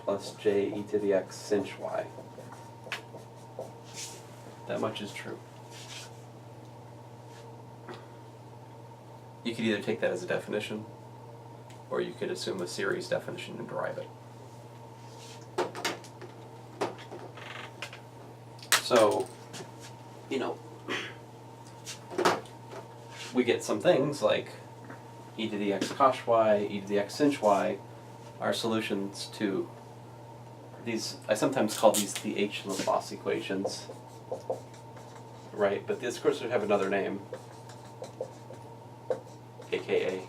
plus j e to the x sinh y. That much is true. You could either take that as a definition, or you could assume a series definition and derive it. So, you know, we get some things like e to the x cosh y, e to the x sinh y are solutions to these. I sometimes call these the H-Laplace equations, right? But these, of course, would have another name, aka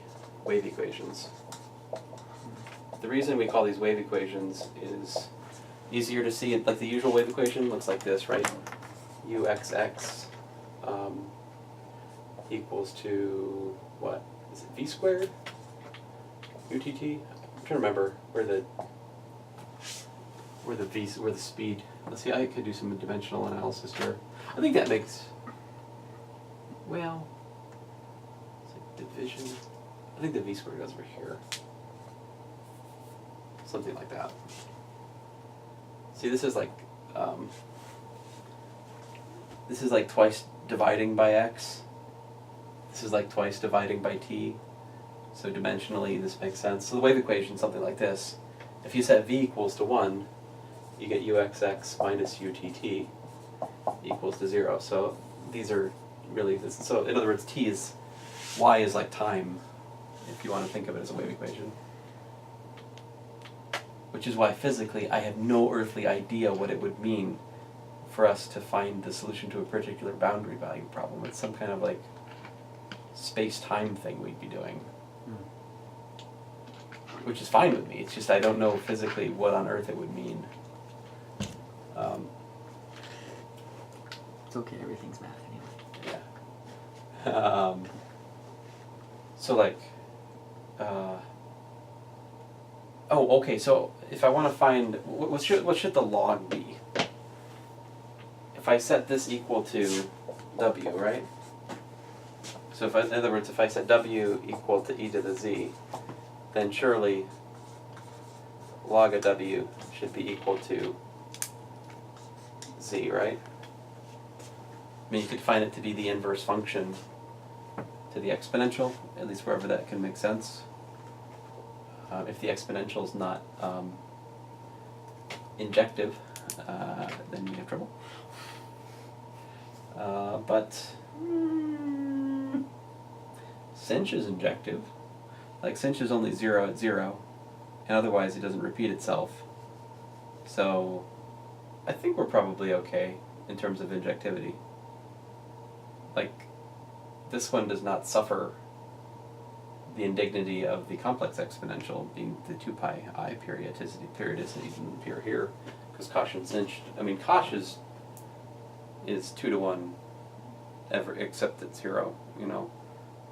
wave equations. The reason we call these wave equations is easier to see. Like the usual wave equation looks like this, right? Uxx equals to what? Is it v squared? UTT? I'm trying to remember where the speed. Let's see. I could do some dimensional analysis here. I think that makes. Well, it's like division. I think the v squared goes over here. Something like that. See, this is like twice dividing by x. This is like twice dividing by t. So dimensionally, this makes sense. So the wave equation is something like this. If you set v equals to 1, you get uxx minus utt equals to 0. So these are really this. So in other words, y is like time, if you want to think of it as a wave equation. Which is why physically I have no earthly idea what it would mean for us to find the solution to a particular boundary value problem. It's some kind of like space-time thing we'd be doing. Which is fine with me. It's just I don't know physically what on earth it would mean. It's okay, everything's math anyway. Yeah. So like, oh, okay. So if I want to find what should the log be? If I set this equal to w, right? So if in other words, if I set w equal to e to the z, then surely log of w should be equal to z, right? I mean, you could find it to be the inverse function to the exponential, at least wherever that can make sense. If the exponential is not injective, then you have trouble. But sinh is injective. Like sinh is only 0 at 0, and otherwise it doesn't repeat itself. So I think we're probably okay in terms of injectivity. Like, this one does not suffer the indignity of the complex exponential being the 2 pi I periodicity doesn't appear here, because cosh and sinh, I mean, cosh is 2 to 1 ever, except at 0, you know.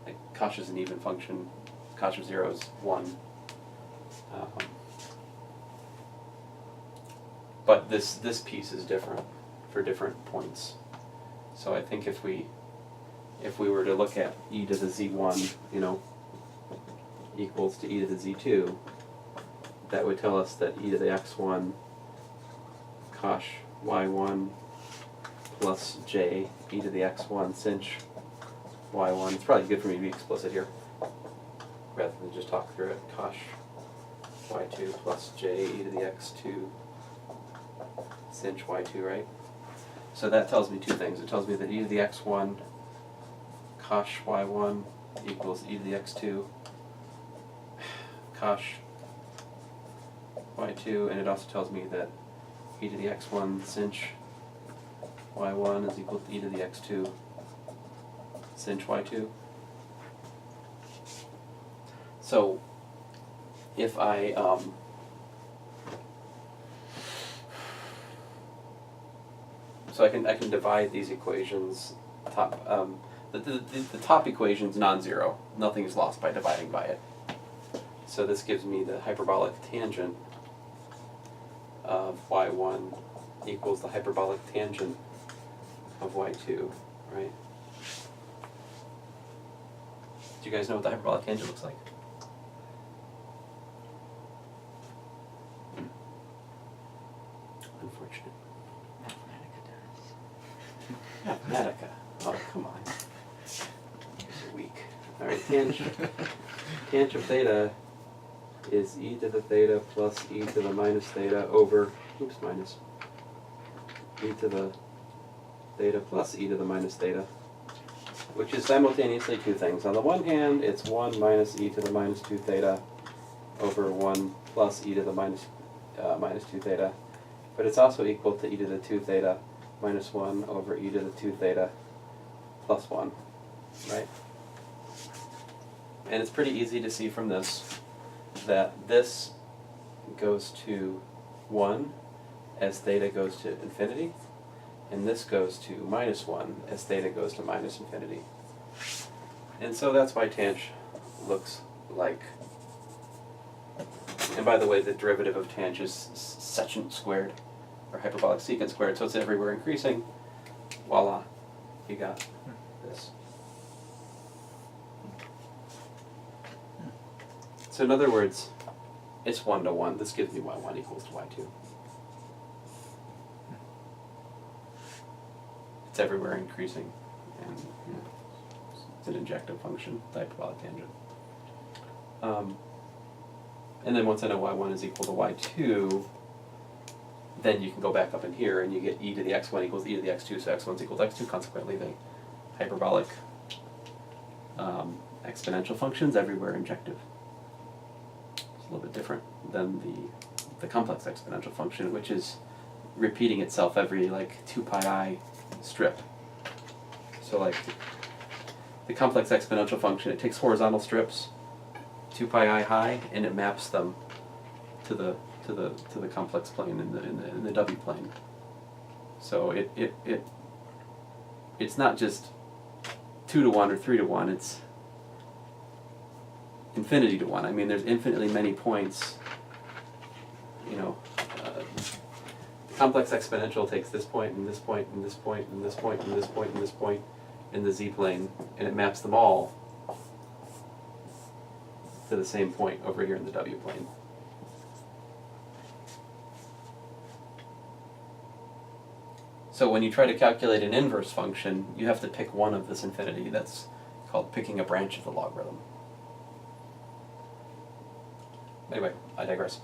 Like, cosh is an even function, cosh of 0 is 1. But this piece is different for different points. So I think if we were to look at e to the z1, you know, equals to e to the z2, that would tell us that e to the x1 cosh y1 plus j e to the x1 sinh y1. It's probably good for me to be explicit here, rather than just talk through it. Cosh y2 plus j e to the x2 sinh y2, right? So that tells me two things. It tells me that e to the x1 cosh y1 equals e to the x2 cosh y2, and it also tells me that e to the x1 sinh y1 is equal to e to the x2 sinh y2. So if I so I can divide these equations. The top equation is non-zero. Nothing is lost by dividing by it. So this gives me the hyperbolic tangent of y1 equals the hyperbolic tangent of y2, right? Do you guys know what the hyperbolic tangent looks like? Unfortunate. Mathematica does. Mathematica. Oh, come on. You're so weak. All right, tangent of theta is e to the theta plus e to the minus theta over, minus, e to the theta plus e to the minus theta, which is simultaneously two things. On the one hand, it's 1 minus e to the minus 2 theta over 1 plus e to the minus 2 theta, but it's also equal to e to the 2 theta minus 1 over e to the 2 theta plus 1, right? And it's pretty easy to see from this that this goes to 1 as theta goes to infinity, and this goes to minus 1 as theta goes to minus infinity. And so that's why tangent looks like, and by the way, the derivative of tangent is secant squared, or hyperbolic secant squared, so it's everywhere increasing. Voila, you got this. So in other words, it's 1 to 1. This gives me y1 equals to y2. It's everywhere increasing, and it's an injective function, the hyperbolic tangent. And then once I know y1 is equal to y2, then you can go back up in here and you get e to the x1 equals e to the x2, so x1 is equal to x2. Consequently, the hyperbolic exponential function's everywhere injective. It's a little bit different than the complex exponential function, which is repeating itself every like 2 pi I strip. So like the complex exponential function, it takes horizontal strips 2 pi I high, and it maps them to the complex plane in the W plane. So it's not just 2 to 1 or 3 to 1, it's infinity to 1. I mean, there's infinitely many points, you know. The complex exponential takes this point and this point and this point and this point and this point and this point in the z-plane, and it maps them all to the same point over here in the w-plane. So when you try to calculate an inverse function, you have to pick one of this infinity. That's called picking a branch of the logarithm. Anyway, I digress.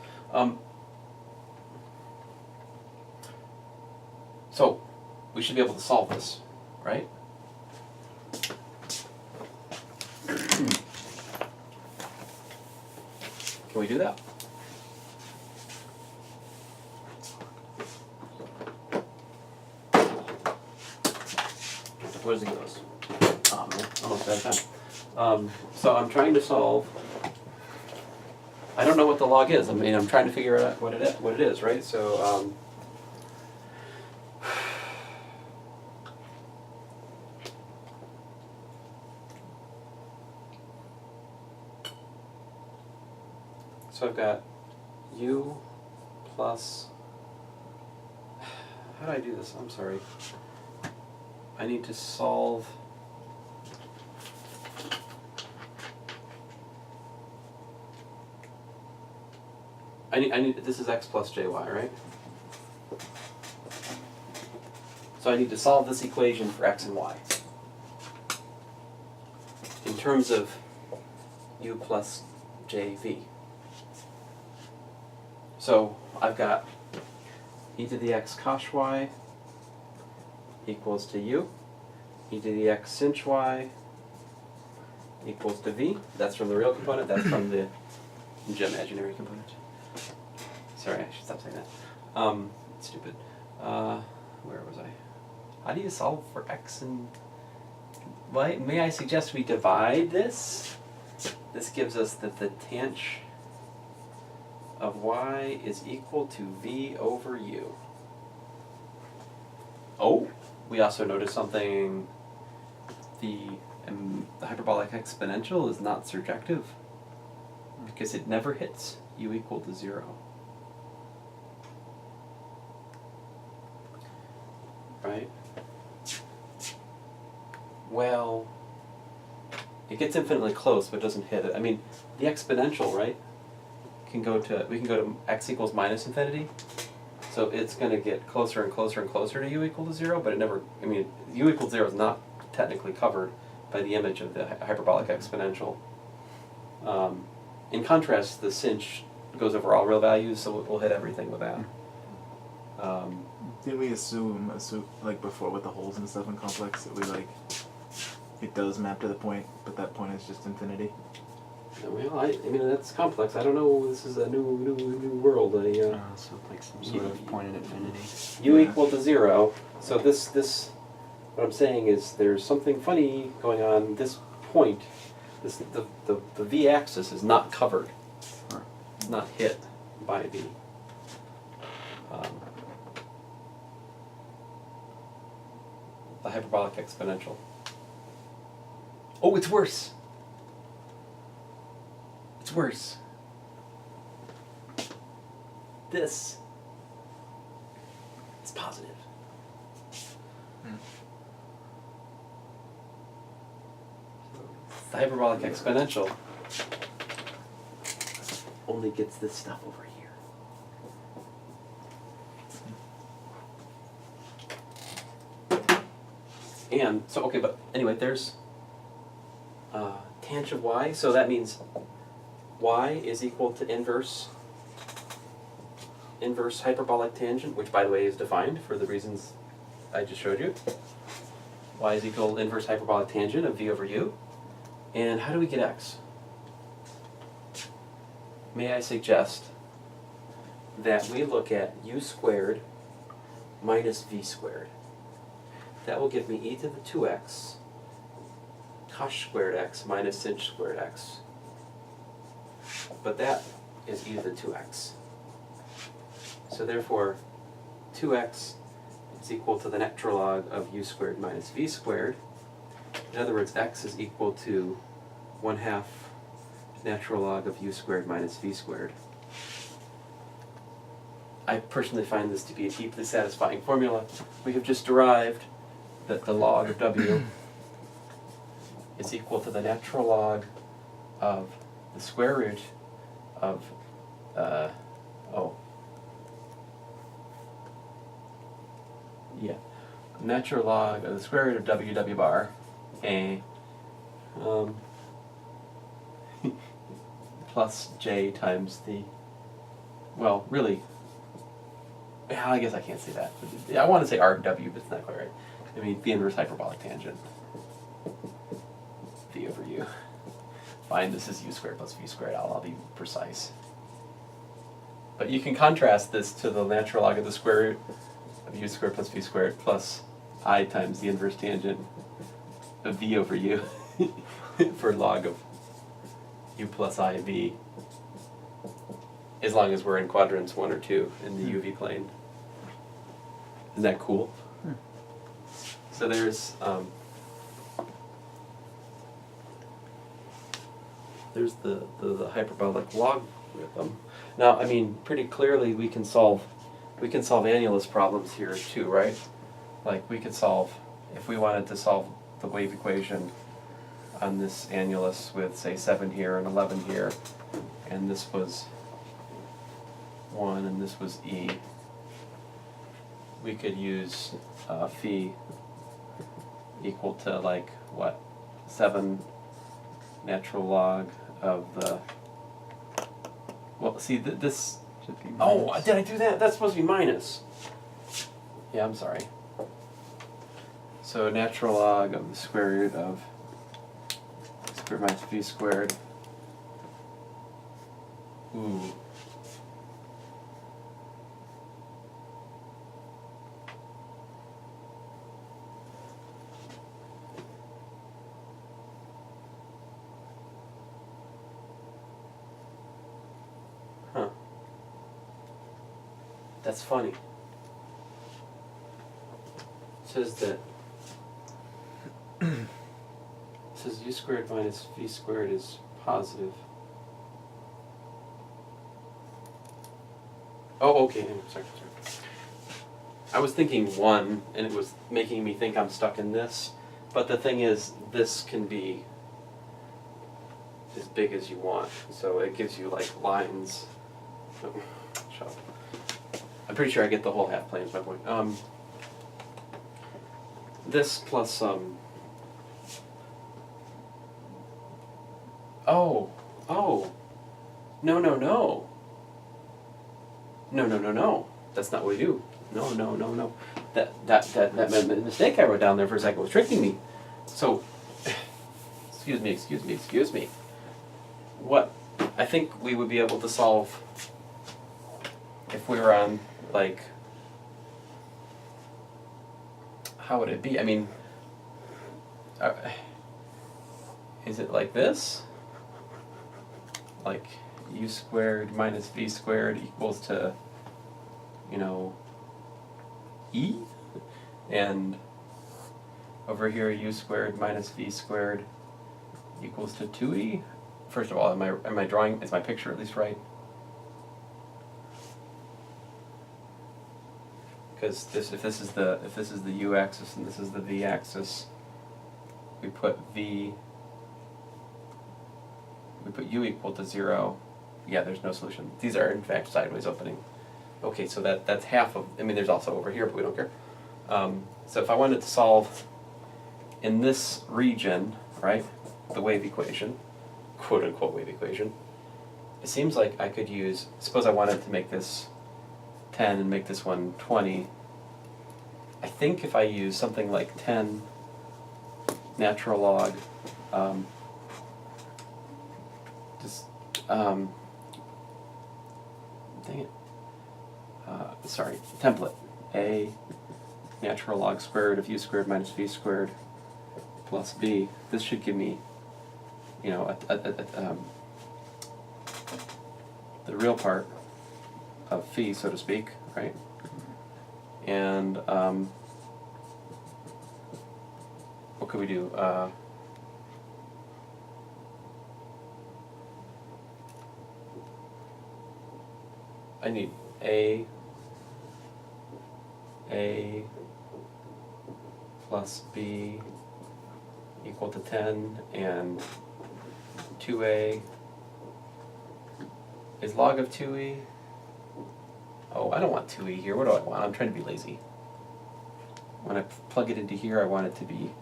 So we should be able to solve this, right? Can we do that? Where does it go? Oh man, almost out of time. So I'm trying to solve. I don't know what the log is. I mean, I'm trying to figure out what it is, right? So so I've got u plus. How do I do this? I'm sorry. I need to solve. I need. This is x plus jy, right? So I need to solve this equation for x and y in terms of u plus jv. So I've got e to the x cos y equals to u, e to the x sinh y equals to v. That's from the real component, that's from the imaginary component. Sorry, I should stop saying that. Stupid. Where was I? How do you solve for x and y? May I suggest we divide this? This gives us that the tangent of y is equal to v over u. Oh, we also noticed something. The hyperbolic exponential is not surjective because it never hits u equal to 0. Right? Well, it gets infinitely close, but doesn't hit it. I mean, the exponential, right? We can go to x equals minus infinity. So it's going to get closer and closer and closer to u equal to 0, but it never, I mean, u equal to 0 is not technically covered by the image of the hyperbolic exponential. In contrast, the sinh goes over all real values, so we'll hit everything with that. Did we assume, like before with the holes and stuff in complex, that we like, it does map to the point, but that point is just infinity? Well, I mean, that's complex. I don't know, this is a new world. So like some sort of point at infinity. U equal to 0, so this, what I'm saying is there's something funny going on. This point, the v-axis is not covered. It's not hit by the hyperbolic exponential. Oh, it's worse. It's worse. This is positive. The hyperbolic exponential only gets this stuff over here. And so, okay, but anyway, there's tangent of y, so that means y is equal to inverse hyperbolic tangent, which by the way is defined for the reasons I just showed you. Y is equal to inverse hyperbolic tangent of v over u. And how do we get x? May I suggest that we look at u squared minus v squared. That will give me e to the 2x cosh squared x minus sinh squared x. But that is e to the 2x. So therefore, 2x is equal to the natural log of u squared minus v squared. In other words, x is equal to 1/2 natural log of u squared minus v squared. I personally find this to be a deeply satisfying formula. We have just derived that the log of w is equal to the natural log of the square root of, natural log of the square root of w bar, plus j times the, well, really, I guess I can't say that. I want to say arc w, but it's not quite right. I mean, the inverse hyperbolic tangent, v over u. Fine, this is u squared plus v squared. I'll be precise. But you can contrast this to the natural log of the square root of u squared plus v squared plus I times the inverse tangent of v over u for log of u plus I v, as long as we're in quadrants 1 or 2 in the uv plane. Isn't that cool? So there's the hyperbolic logarithm. Now, I mean, pretty clearly we can solve annulus problems here too, right? Like we could solve, if we wanted to solve the wave equation on this annulus with, say, 7 here and 11 here, and this was 1 and this was e, we could use phi equal to, like, what, 7 natural log of the, well, see, this, Should be oh, minus. did I do that? That's supposed to be minus. Yeah, I'm sorry. So natural log of the square root of square minus v squared. Ooh. Huh. That's funny. It says that says u squared minus v squared is positive. Oh, okay. Sorry. I was thinking 1, and it was making me think I'm stuck in this. But the thing is, this can be as big as you want. So it gives you, like, lines. Oh, shut up. I'm pretty sure I get the whole half plane is my point. This plus oh, no, no, no. No. That's not what we do. No. That mistake I wrote down there for a second was tricking me. So, excuse me. What I think we would be able to solve if we were on, like, how would it be? I mean, is it like this? Like u squared minus v squared equals to, e? And over here u squared minus v squared equals to 2e? First of all, am I drawing, is my picture at least right? Because if this is the u-axis and this is the v-axis, we put u equal to 0. Yeah, there's no solution. These are in fact sideways opening. Okay, so that's half of. I mean, there's also over here, but we don't care. So if I wanted to solve in this region, right, the wave equation, quote unquote wave equation, it seems like I could use. Suppose I wanted to make this 10 and make this one 20. I think if I use something like 10 natural log, dang it, template, a natural log square root of u squared minus v squared plus b. This should give me, the real part of phi, so to speak, right? And what could we do? I need a plus b equal to 10, and 2a is log of 2e. Oh, I don't want 2e here. What do I want? I'm trying to be lazy. When I plug it into here, I want it to be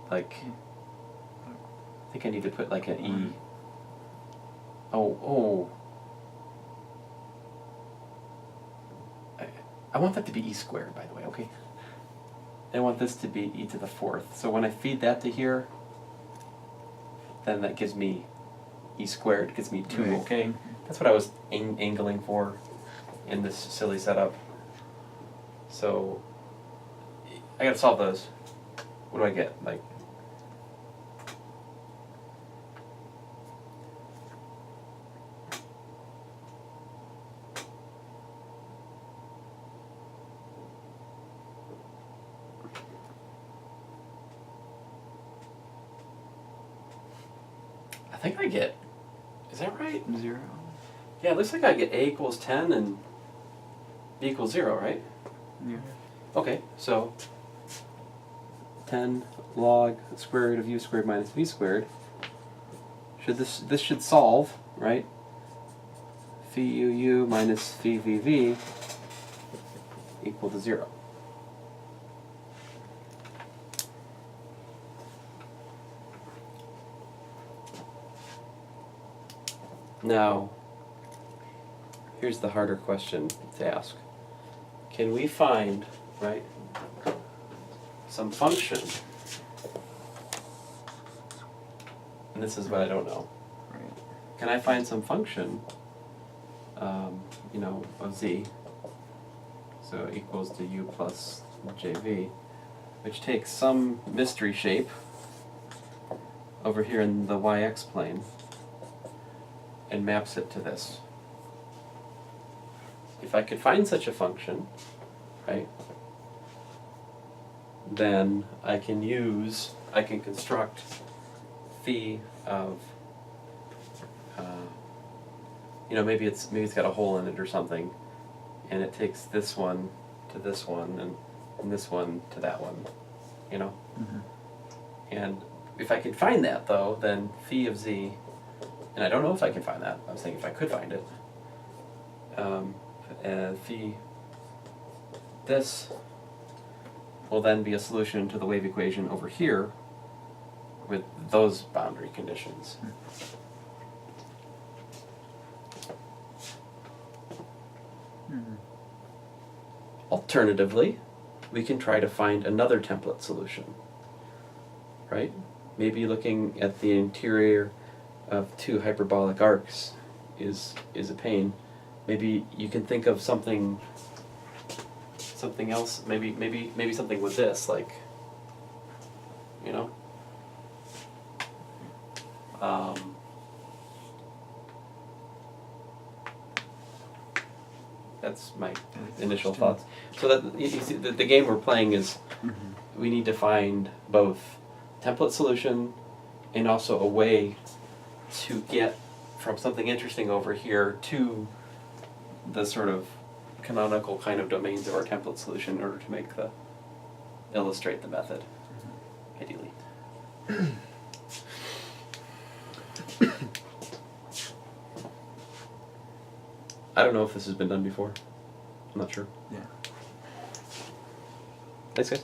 like, I think I need to put like an e. Oh. I want that to be e squared, by the way, okay? I want this to be e to the 4th. So when I feed that to here, then that gives me e squared, gives me 2, Right. okay? That's what I was angling for in this silly setup. So I gotta solve those. What do I get? Like, I think I get, is that right? 0. Yeah, it looks like I get a equals 10 and b equals 0, right? Yeah. Okay, so 10 log square root of u squared minus v squared. This should solve, right? Phi uu minus phi vv equal to 0. Now, here's the harder question to ask. Can we find, right, some function, and this is what I don't know. Right. Can I find some function, of z, so equals to u plus jv, which takes some mystery shape over here in the yx plane and maps it to this. If I could find such a function, right, then I can construct phi of, maybe it's got a hole in it or something, and it takes this one to this one and this one to that one, Mm-hmm. And if I could find that though, then phi of z, and I don't know if I can find that, I was thinking if I could find it, this will then be a solution to the wave equation over here with those boundary conditions. Mhm. Alternatively, we can try to find another template solution, right? Maybe looking at the interior of two hyperbolic arcs is a pain. Maybe you can think of something else. Maybe something with this, like, you know. That's my initial thoughts. So that you see, the game we're playing is we need to find both template solution and also a way to get from something interesting over here to the sort of canonical kind of domains of our template solution in order to make the illustrate the method, ideally. I don't know if this has been done before. I'm not sure. Yeah. Thanks, guys.